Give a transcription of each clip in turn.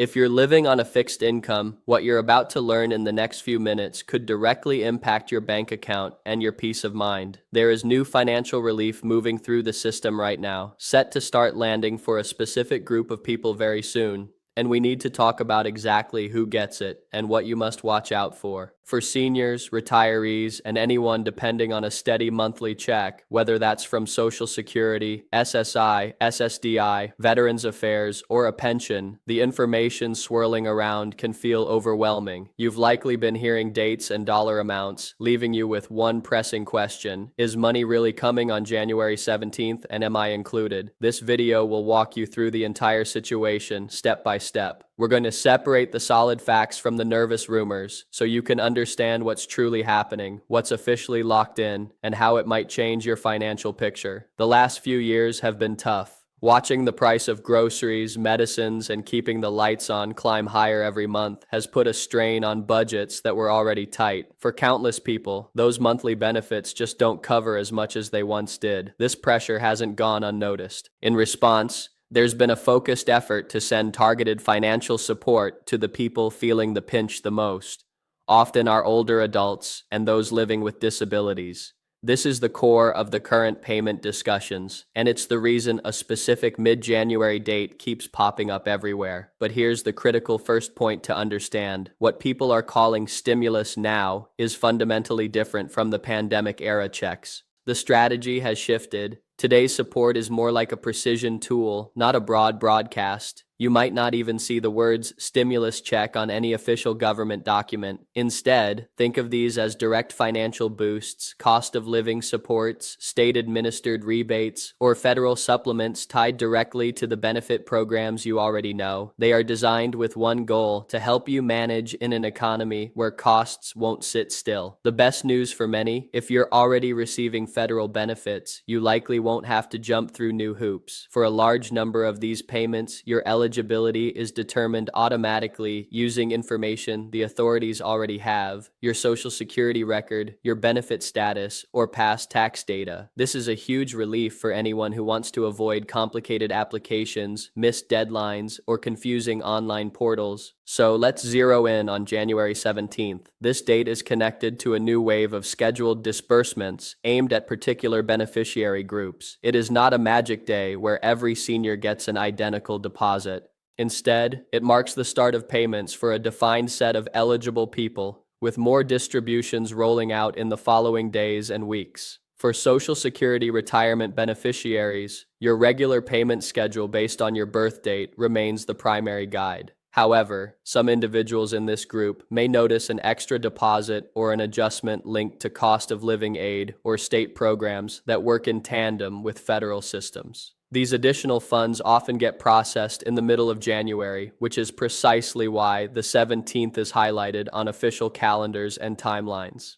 If you're living on a fixed income, what you're about to learn in the next few minutes could directly impact your bank account and your peace of mind. There is new financial relief moving through the system right now, set to start landing for a specific group of people very soon. And we need to talk about exactly who gets it and what you must watch out for. For seniors, retirees, and anyone depending on a steady monthly check, whether that's from Social Security, SSI, SSDI, Veterans Affairs, or a pension, the information swirling around can feel overwhelming. You've likely been hearing dates and dollar amounts, leaving you with one pressing question: is money really coming on January 17th, and am I included? This video will walk you through the entire situation, step by step. We're going to separate the solid facts from the nervous rumors so you can understand what's truly happening, what's officially locked in, and how it might change your financial picture. The last few years have been tough. Watching the price of groceries, medicines, and keeping the lights on climb higher every month has put a strain on budgets that were already tight. For countless people, those monthly benefits just don't cover as much as they once did. This pressure hasn't gone unnoticed. In response, there's been a focused effort to send targeted financial support to the people feeling the pinch the most, often our older adults and those living with disabilities. This is the core of the current payment discussions, and it's the reason a specific mid-January date keeps popping up everywhere. But here's the critical first point to understand. What people are calling stimulus now is fundamentally different from the pandemic-era checks. The strategy has shifted. Today's support is more like a precision tool, not a broad broadcast. You might not even see the words stimulus check on any official government document. Instead, think of these as direct financial boosts, cost of living supports, state-administered rebates, or federal supplements tied directly to the benefit programs you already know. They are designed with one goal: to help you manage in an economy where costs won't sit still. The best news for many: if you're already receiving federal benefits, you likely won't have to jump through new hoops. For a large number of these payments, your eligibility is determined automatically using information the authorities already have: your Social Security record, your benefit status, or past tax data. This is a huge relief for anyone who wants to avoid complicated applications, missed deadlines, or confusing online portals. So let's zero in on January 17th. This date is connected to a new wave of scheduled disbursements aimed at particular beneficiary groups. It is not a magic day where every senior gets an identical deposit. Instead, it marks the start of payments for a defined set of eligible people, with more distributions rolling out in the following days and weeks. For Social Security retirement beneficiaries, your regular payment schedule based on your birth date remains the primary guide. However, some individuals in this group may notice an extra deposit or an adjustment linked to cost of living aid or state programs that work in tandem with federal systems. These additional funds often get processed in the middle of January, which is precisely why the 17th is highlighted on official calendars and timelines.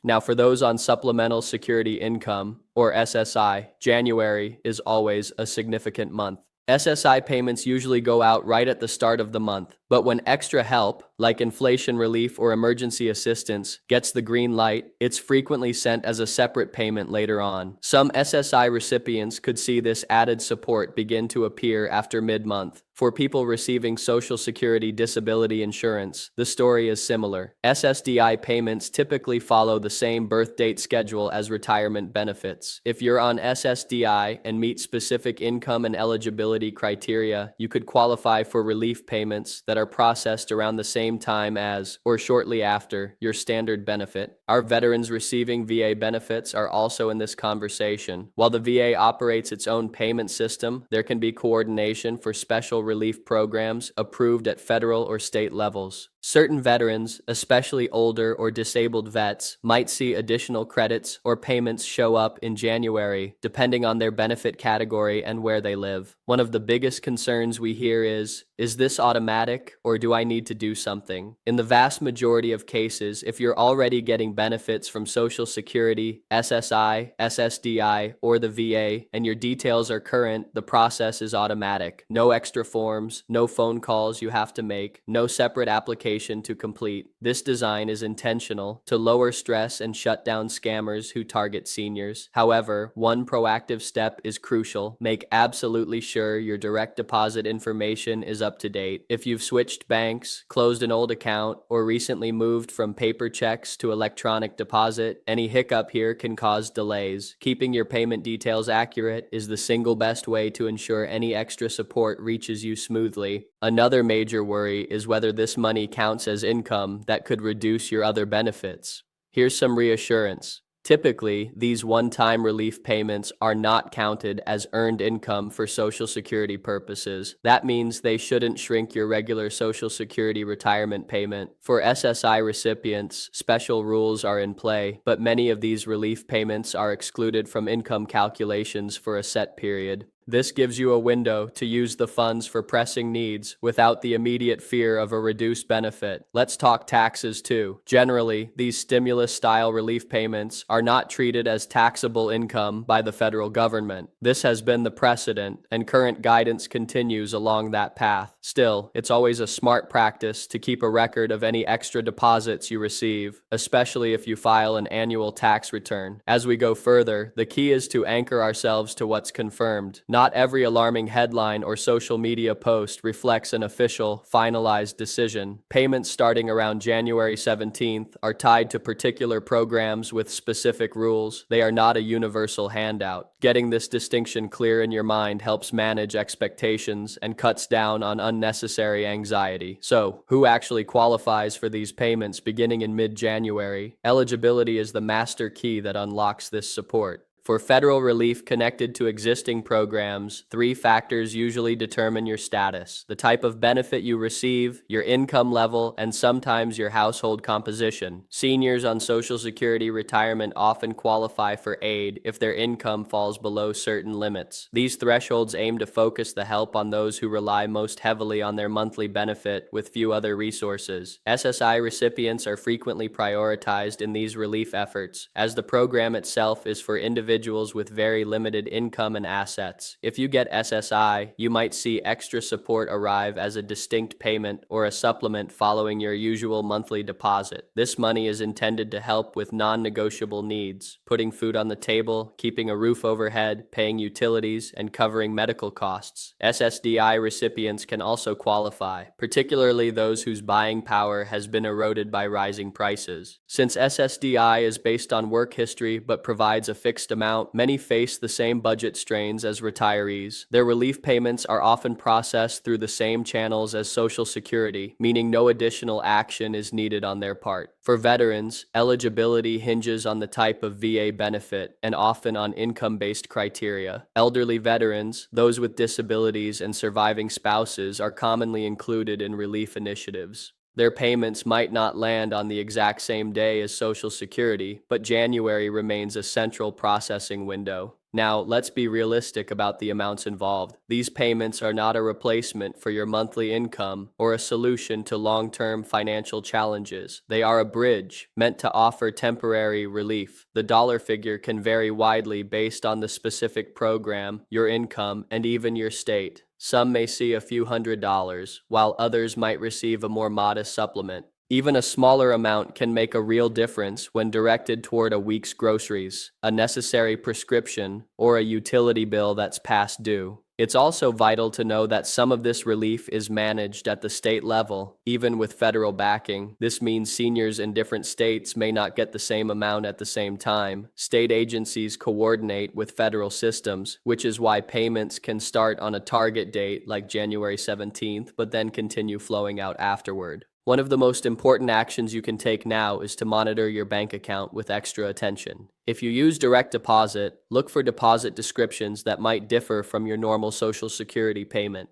Now, for those on Supplemental Security Income, or SSI, January is always a significant month. SSI payments usually go out right at the start of the month, but when extra help, like inflation relief or emergency assistance, gets the green light, it's frequently sent as a separate payment later on. Some SSI recipients could see this added support begin to appear after mid-month. For people receiving Social Security disability insurance, the story is similar. SSDI payments typically follow the same birth date schedule as retirement benefits. If you're on SSDI and meet specific income and eligibility criteria, you could qualify for relief payments that are processed around the same time as, or shortly after, your standard benefit. Our veterans receiving VA benefits are also in this conversation. While the VA operates its own payment system, there can be coordination for special relief programs approved at federal or state levels. Certain veterans, especially older or disabled vets, might see additional credits or payments show up in January, depending on their benefit category and where they live. One of the biggest concerns we hear is this automatic, or do I need to do something? something. In the vast majority of cases, if you're already getting benefits from Social Security, SSI, SSDI, or the VA, and your details are current, the process is automatic. No extra forms, no phone calls you have to make, no separate application to complete. This design is intentional to lower stress and shut down scammers who target seniors. However, one proactive step is crucial. Make absolutely sure your direct deposit information is up to date. If you've switched banks, closed an old account, or recently moved from paper checks to electronic deposit, any hiccup here can cause delays. Keeping your payment details accurate is the single best way to ensure any extra support reaches you smoothly. Another major worry is whether this money counts as income that could reduce your other benefits. Here's some reassurance. Typically, these one-time relief payments are not counted as earned income for Social Security purposes. That means they shouldn't shrink your regular Social Security retirement payment. For SSI recipients, special rules are in play, but many of these relief payments are excluded from income calculations for a set period. This gives you a window to use the funds for pressing needs without the immediate fear of a reduced benefit. Let's talk taxes too. Generally, these stimulus-style relief payments are not treated as taxable income by the federal government. This has been the precedent, and current guidance continues along that path. Still, it's always a smart practice to keep a record of any extra deposits you receive, especially if you file an annual tax return. As we go further, the key is to anchor ourselves to what's confirmed. Not every alarming headline or social media post reflects an official, finalized decision. Payments starting around January 17th are tied to particular programs with specific rules. They are not a universal handout. Getting this distinction clear in your mind helps manage expectations and cuts down on unnecessary anxiety. So, who actually qualifies for these payments beginning in mid-January? Eligibility is the master key that unlocks this support. For federal relief connected to existing programs, 3 factors usually determine your status: the type of benefit you receive, your income level, and sometimes your household composition. Seniors on Social Security retirement often qualify for aid if their income falls below certain limits. These thresholds aim to focus the help on those who rely most heavily on their monthly benefit with few other resources. SSI recipients are frequently prioritized in these relief efforts, as the program itself is for individuals with very limited income and assets. If you get SSI, you might see extra support arrive as a distinct payment or a supplement following your usual monthly deposit. This money is intended to help with non-negotiable needs: putting food on the table, keeping a roof overhead, paying utilities, and covering medical costs. SSDI recipients can also qualify, particularly those whose buying power has been eroded by rising prices. Since SSDI is based on work history but provides a fixed amount, many face the same budget strains as retirees. Their relief payments are often processed through the same channels as Social Security, meaning no additional action is needed on their part. For veterans, eligibility hinges on the type of VA benefit and often on income-based criteria. Elderly veterans, those with disabilities, and surviving spouses are commonly included in relief initiatives. Their payments might not land on the exact same day as Social Security, but January remains a central processing window. Now, let's be realistic about the amounts involved. These payments are not a replacement for your monthly income or a solution to long-term financial challenges. They are a bridge meant to offer temporary relief. The dollar figure can vary widely based on the specific program, your income, and even your state. Some may see a few $100s, while others might receive a more modest supplement. Even a smaller amount can make a real difference when directed toward a week's groceries, a necessary prescription, or a utility bill that's past due. It's also vital to know that some of this relief is managed at the state level, even with federal backing. This means seniors in different states may not get the same amount at the same time. State agencies coordinate with federal systems, which is why payments can start on a target date like January 17th, but then continue flowing out afterward. One of the most important actions you can take now is to monitor your bank account with extra attention. If you use direct deposit, look for deposit descriptions that might differ from your normal Social Security payment.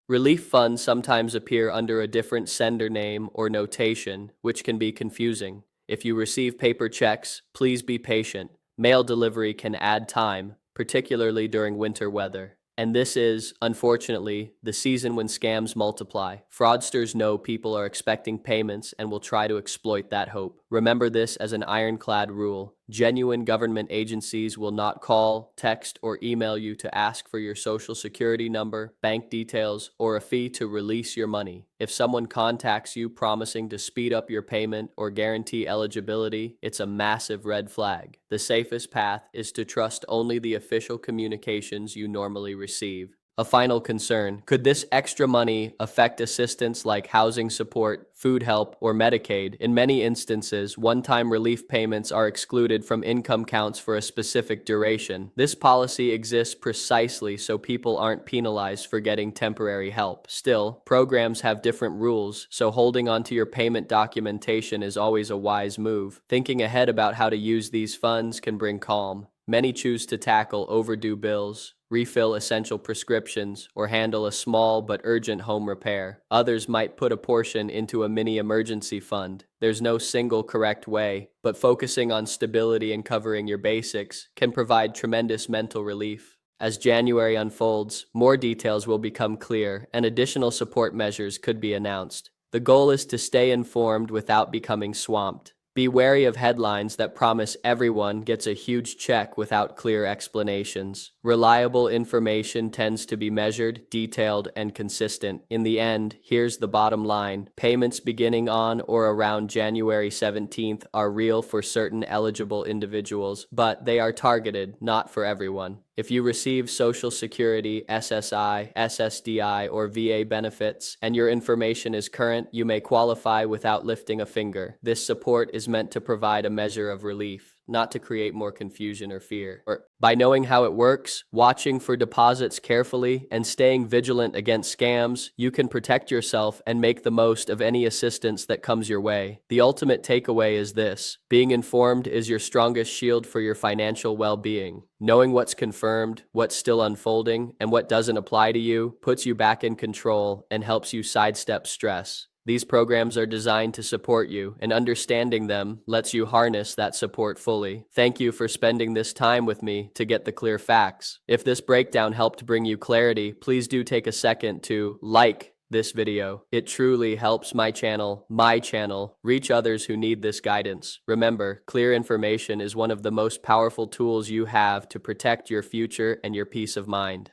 Relief funds sometimes appear under a different sender name or notation, which can be confusing. If you receive paper checks, please be patient. Mail delivery can add time, particularly during winter weather. And this is, unfortunately, the season when scams multiply. Fraudsters know people are expecting payments and will try to exploit that hope. Remember this as an ironclad rule. Genuine government agencies will not call, text, or email you to ask for your social security number, bank details, or a fee to release your money. If someone contacts you promising to speed up your payment or guarantee eligibility, it's a massive red flag. The safest path is to trust only the official communications you normally receive. A final concern: could this extra money affect assistance like housing support, food help, or Medicaid? In many instances, one-time relief payments are excluded from income counts for a specific duration. This policy exists precisely so people aren't penalized for getting temporary help. Still, programs have different rules, so holding onto your payment documentation is always a wise move. Thinking ahead about how to use these funds can bring calm. Many choose to tackle overdue bills, refill essential prescriptions, or handle a small but urgent home repair. Others might put a portion into a mini emergency fund. There's no single correct way, but focusing on stability and covering your basics can provide tremendous mental relief. As January unfolds, more details will become clear and additional support measures could be announced. The goal is to stay informed without becoming swamped. Be wary of headlines that promise everyone gets a huge check without clear explanations. Reliable information tends to be measured, detailed, and consistent. In the end, here's the bottom line. Payments beginning on or around January 17th are real for certain eligible individuals, but they are targeted, not for everyone. If you receive Social Security, SSI, SSDI, or VA benefits, and your information is current, you may qualify without lifting a finger. This support is meant to provide a measure of relief, not to create more confusion or fear. By knowing how it works, watching for deposits carefully, and staying vigilant against scams, you can protect yourself and make the most of any assistance that comes your way. The ultimate takeaway is this: being informed is your strongest shield for your financial well-being. Knowing what's confirmed, what's still unfolding, and what doesn't apply to you puts you back in control and helps you sidestep stress. These programs are designed to support you, and understanding them lets you harness that support fully. Thank you for spending this time with me to get the clear facts. If this breakdown helped bring you clarity, please do take a second to like this video. It truly helps my channel, reach others who need this guidance. Remember, clear information is one of the most powerful tools you have to protect your future and your peace of mind.